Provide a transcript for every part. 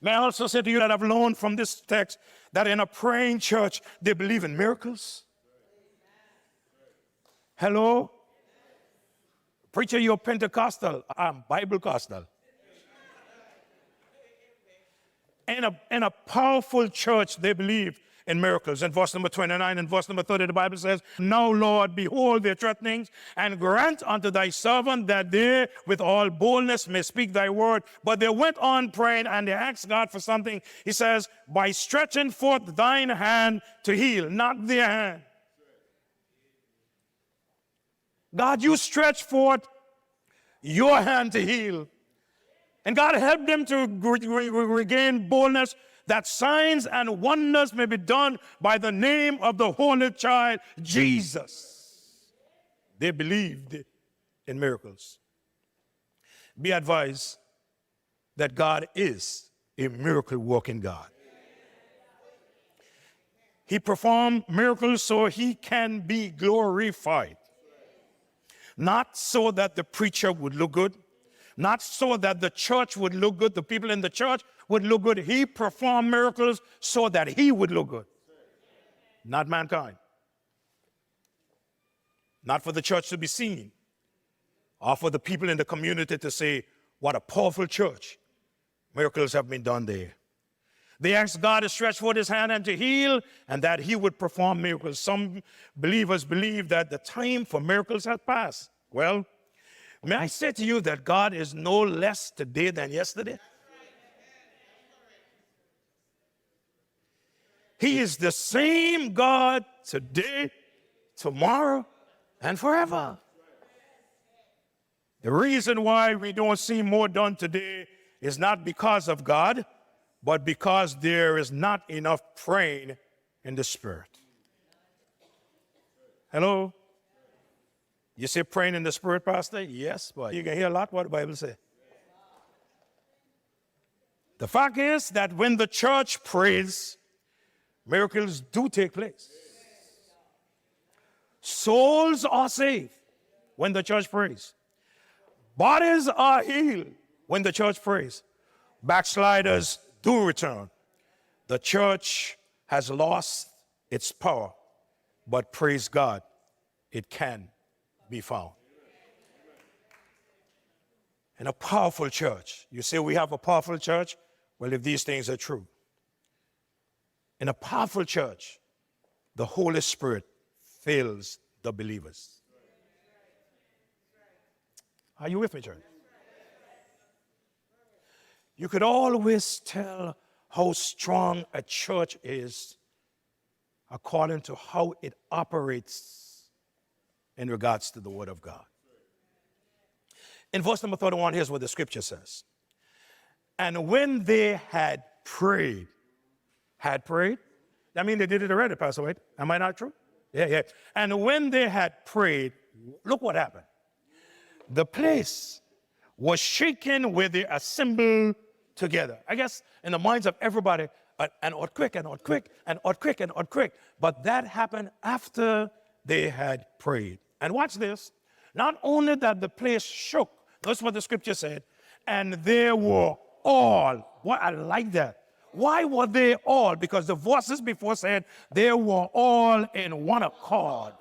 May I also say to you that I've learned from this text that in a praying church, they believe in miracles. Hello? Preacher, you're Pentecostal. I'm Bible-costal. In a powerful church, they believe in miracles. In verse number 29 and verse number 30, the Bible says, "Now, Lord, behold their threatenings, and grant unto thy servant that they with all boldness may speak thy word." But they went on praying, and they asked God for something. He says, "By stretching forth thine hand to heal," not their hand. God, you stretch forth your hand to heal. And God helped them to regain boldness, that signs and wonders may be done by the name of the Holy Child, Jesus. They believed in miracles. Be advised that God is a miracle-working God. He performed miracles so he can be glorified. Not so that the preacher would look good, not so that the church would look good, the people in the church would look good. He performed miracles so that he would look good, not mankind. Not for the church to be seen, or for the people in the community to say, "What a powerful church. Miracles have been done there." They asked God to stretch forth his hand and to heal, and that he would perform miracles. Some believers believe that the time for miracles has passed. Well, may I say to you that God is no less today than yesterday? He is the same God today, tomorrow, and forever. The reason why we don't see more done today is not because of God, but because there is not enough praying in the Spirit. Hello? You say praying in the Spirit, Pastor? Yes, but you can hear a lot what the Bible says. The fact is that when the church prays, miracles do take place. Souls are saved when the church prays. Bodies are healed when the church prays. Backsliders do return. The church has lost its power, but praise God, it can be found. In a powerful church, you say we have a powerful church? Well, if these things are true. In a powerful church, the Holy Spirit fills the believers. Are you with me, church? You could always tell how strong a church is according to how it operates in regards to the Word of God. In verse number 31, here's what the scripture says. "And when they had prayed," that means they did it already, Pastor Wade. Am I not true? Yeah. "And when they had prayed," look what happened. "The place was shaken where they assembled together." I guess in the minds of everybody, an earthquake. But that happened after they had prayed. And watch this. Not only that the place shook, that's what the scripture said, and they were all. What I like that. Why were they all? Because the verses before said they were all in one accord.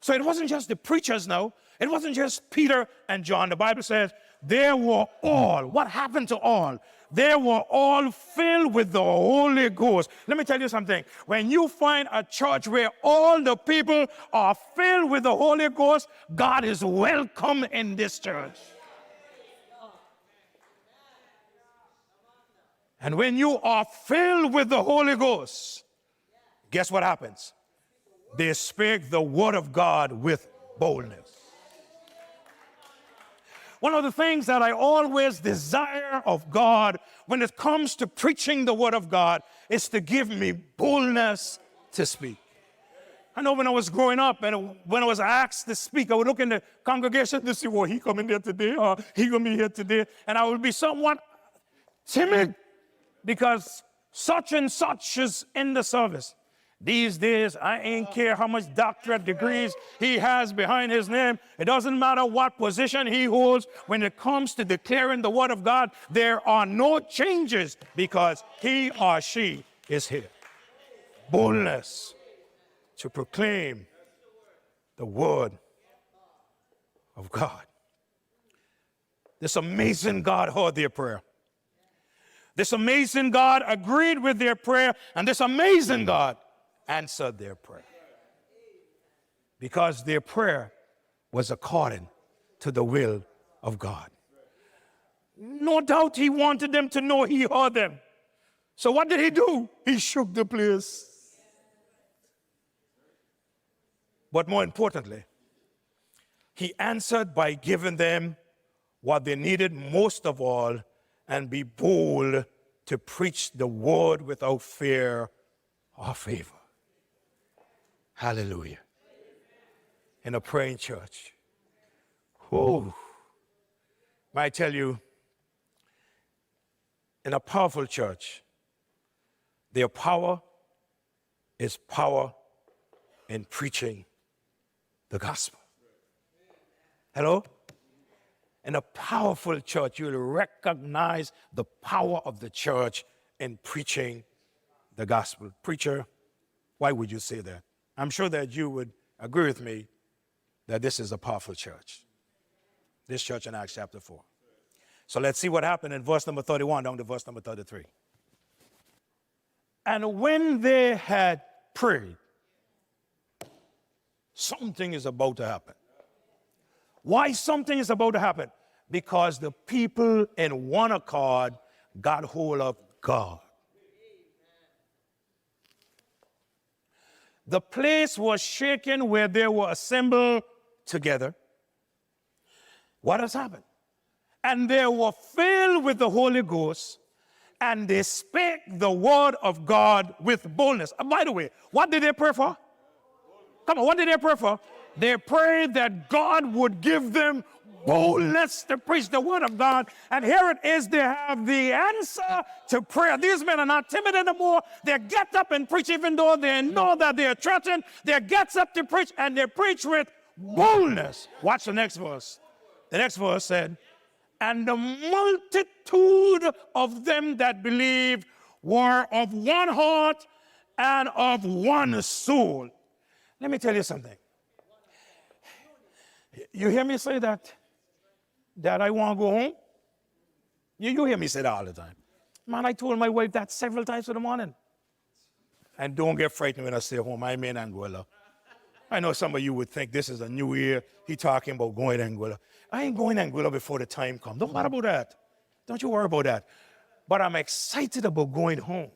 So it wasn't just the preachers now. It wasn't just Peter and John. The Bible says they were all. What happened to all? They were all filled with the Holy Ghost. Let me tell you something. When you find a church where all the people are filled with the Holy Ghost, God is welcome in this church. And when you are filled with the Holy Ghost, guess what happens? They speak the word of God with boldness. One of the things that I always desire of God when it comes to preaching the word of God is to give me boldness to speak. I know when I was growing up and when I was asked to speak, I would look in the congregation to see, well, he coming there today or he going to be here today. And I would be somewhat timid because such and such is in the service. These days, I ain't care how much doctorate degrees he has behind his name. It doesn't matter what position he holds. When it comes to declaring the word of God, there are no changes because he or she is here. Boldness to proclaim the word of God. This amazing God heard their prayer. This amazing God agreed with their prayer, and this amazing God answered their prayer. Because their prayer was according to the will of God. No doubt he wanted them to know he heard them. So what did he do? He shook the place. But more importantly, he answered by giving them what they needed most of all, and be bold to preach the word without fear or favor. Hallelujah. In a praying church. Oh, I tell you, in a powerful church, their power is power in preaching the gospel. Hello? In a powerful church, you'll recognize the power of the church in preaching the gospel. Preacher, why would you say that? I'm sure that you would agree with me that this is a powerful church. This church in Acts chapter 4. So let's see what happened in verse number 31 down to verse number 33. And when they had prayed, something is about to happen. Why something is about to happen? Because the people in one accord got hold of God. The place was shaken where they were assembled together. What has happened? And they were filled with the Holy Ghost, and they spake the word of God with boldness. By the way, what did they pray for? Come on, what did they pray for? They prayed that God would give them boldness to preach the word of God. And here it is, they have the answer to prayer. These men are not timid anymore. They get up and preach even though they know that they are threatened. They get up to preach, and they preach with boldness. Watch the next verse. The next verse said, and the multitude of them that believed were of one heart and of one soul. Let me tell you something. You hear me say that I want to go home? You hear me say that all the time. Man, I told my wife that several times in the morning. And don't get frightened when I stay home. I'm in Angola. I know some of you would think this is a new year. He talking about going to Angola. I ain't going to Angola before the time comes. Don't worry about that. Don't you worry about that. But I'm excited about going home.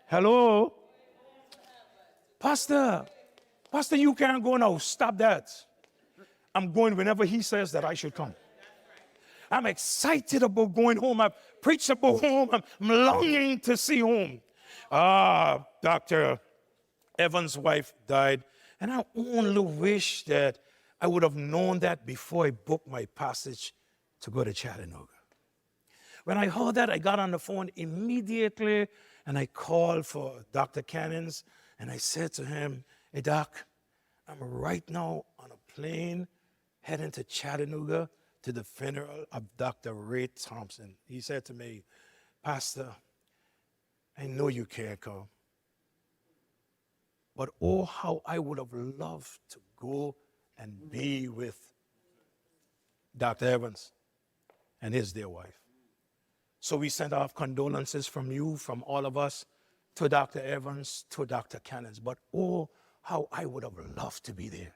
Hello? Pastor, you can't go now. Stop that. I'm going whenever he says that I should come. I'm excited about going home. I've preached about home. I'm longing to see home. Dr. Evans' wife died, and I only wish that I would have known that before I booked my passage to go to Chattanooga. When I heard that, I got on the phone immediately, and I called for Dr. Cannons, and I said to him, hey, Doc, I'm right now on a plane heading to Chattanooga to the funeral of Dr. Ray Thompson. He said to me, Pastor, I know you can't come, but oh, how I would have loved to go and be with Dr. Evans and his dear wife. So we sent off condolences from you, from all of us, to Dr. Evans, to Dr. Cannons. But oh, how I would have loved to be there.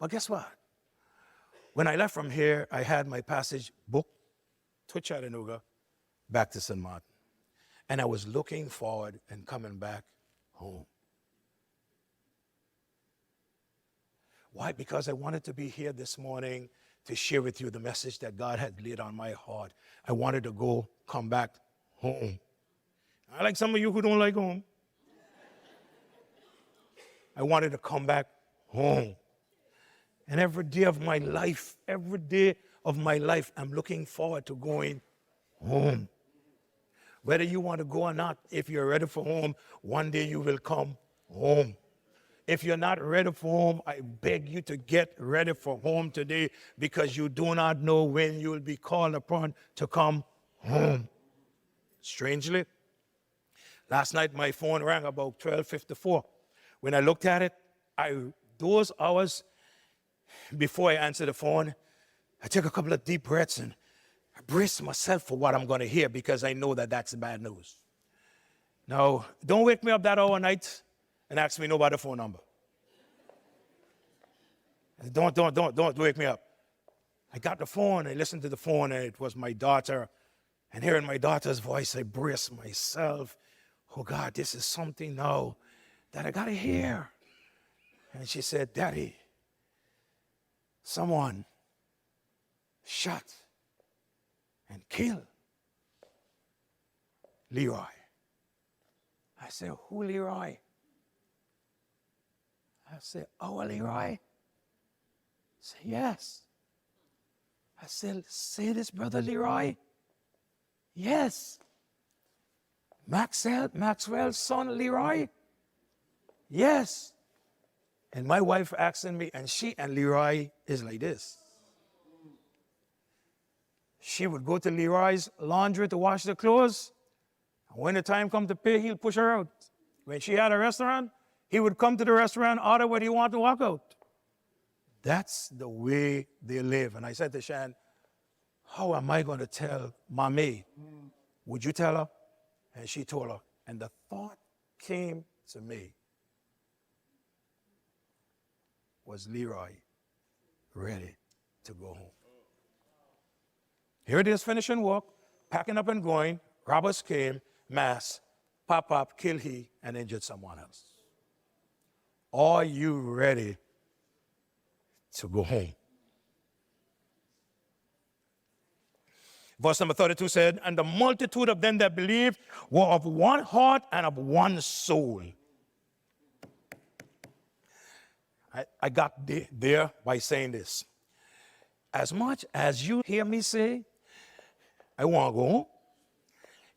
But guess what? When I left from here, I had my passage booked to Chattanooga, back to St. Martin. And I was looking forward and coming back home. Why? Because I wanted to be here this morning to share with you the message that God had laid on my heart. I wanted to come back home. I like some of you who don't like home. I wanted to come back home. And every day of my life, I'm looking forward to going home. Whether you want to go or not, if you're ready for home, one day you will come home. If you're not ready for home, I beg you to get ready for home today, because you do not know when you will be called upon to come home. Strangely, last night my phone rang about 12:54. When I looked at it, those hours before I answered the phone, I took a couple of deep breaths and I braced myself for what I'm going to hear, because I know that that's bad news. Now, don't wake me up that hour night and ask me nobody phone number. Don't wake me up. I got the phone, I listened to the phone, and it was my daughter. And hearing my daughter's voice, I braced myself. Oh God, this is something now that I got to hear. And she said, Daddy, someone shot and killed Leroy. I said, who Leroy? I said, our Leroy? He said, yes. I said, say this, Brother Leroy? Yes. Maxwell's son Leroy? Yes. And my wife asking me, and she and Leroy is like this. She would go to Leroy's laundry to wash the clothes. And when the time comes to pay, he'll push her out. When she had a restaurant, he would come to the restaurant, order what he wanted to walk out. That's the way they live. And I said to Shan, how am I going to tell Mommy? Would you tell her? And she told her. And the thought came to me, was Leroy ready to go home? Here it is, finishing work, packing up and going. Robbers came, mass, pop, kill he, and injured someone else. Are you ready to go home? Verse number 32 said, and the multitude of them that believed were of one heart and of one soul. I got there by saying this. As much as you hear me say, I want to go home,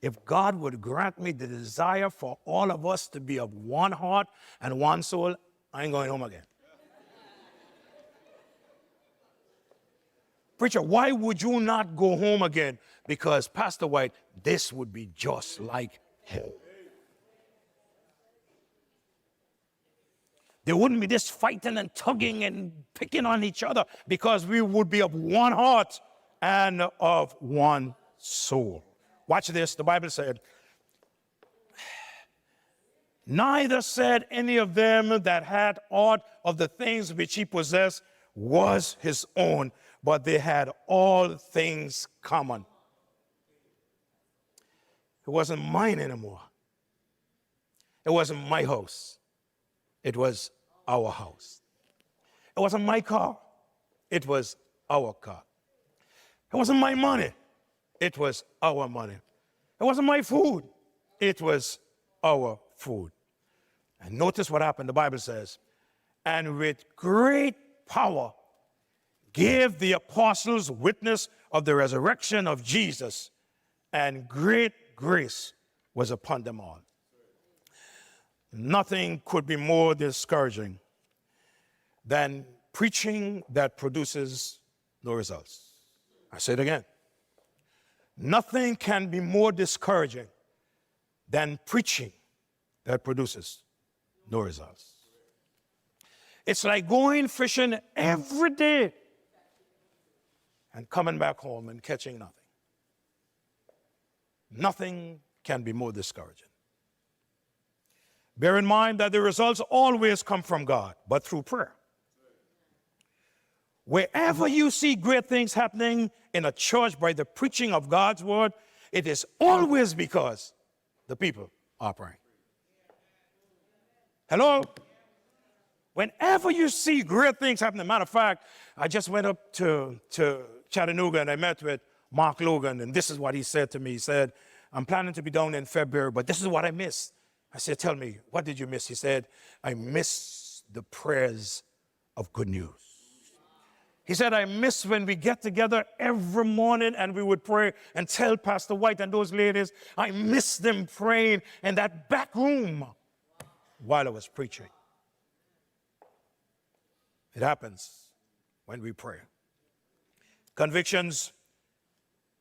if God would grant me the desire for all of us to be of one heart and one soul, I ain't going home again. Preacher, why would you not go home again? Because, Pastor White, this would be just like home. There wouldn't be this fighting and tugging and picking on each other, because we would be of one heart and of one soul. Watch this. The Bible said, neither said any of them that had aught of the things which he possessed was his own, but they had all things common. It wasn't mine anymore. It wasn't my house. It was our house. It wasn't my car. It was our car. It wasn't my money. It was our money. It wasn't my food. It was our food. And notice what happened. The Bible says, and with great power gave the apostles witness of the resurrection of Jesus, and great grace was upon them all. Nothing could be more discouraging than preaching that produces no results. I say it again. Nothing can be more discouraging than preaching that produces no results. It's like going fishing every day and coming back home and catching nothing. Nothing can be more discouraging. Bear in mind that the results always come from God, but through prayer. Wherever you see great things happening in a church by the preaching of God's word, it is always because the people are praying. Hello? Whenever you see great things happening, matter of fact, I just went up to Chattanooga and I met with Mark Logan, and this is what he said to me. He said, I'm planning to be down in February, but this is what I missed. I said, tell me, what did you miss? He said, I missed the prayers of good news. He said, I miss when we get together every morning and we would pray and tell Pastor White and those ladies, I miss them praying in that back room while I was preaching. It happens when we pray. Convictions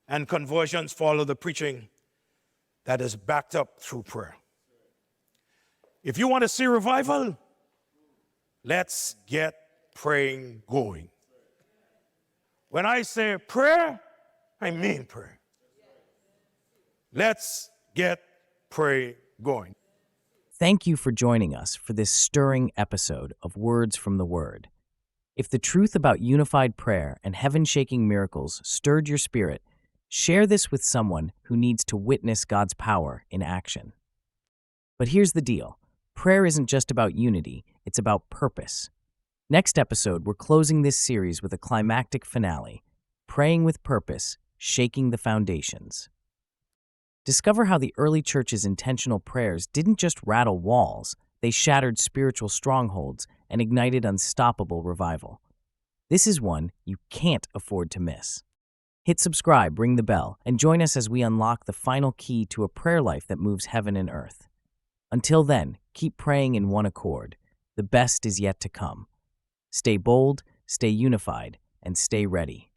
and conversions follow the preaching that is backed up through prayer. If you want to see revival, let's get praying going. When I say prayer, I mean prayer. Let's get prayer going. Thank you for joining us for this stirring episode of Words from the Word. If the truth about unified prayer and heaven-shaking miracles stirred your spirit, share this with someone who needs to witness God's power in action. But here's the deal. Prayer isn't just about unity, it's about purpose. Next episode, we're closing this series with a climactic finale, Praying with Purpose, Shaking the Foundations. Discover how the early church's intentional prayers didn't just rattle walls, they shattered spiritual strongholds and ignited unstoppable revival. This is one you can't afford to miss. Hit subscribe, ring the bell, and join us as we unlock the final key to a prayer life that moves heaven and earth. Until then, keep praying in one accord. The best is yet to come. Stay bold, stay unified, and stay ready.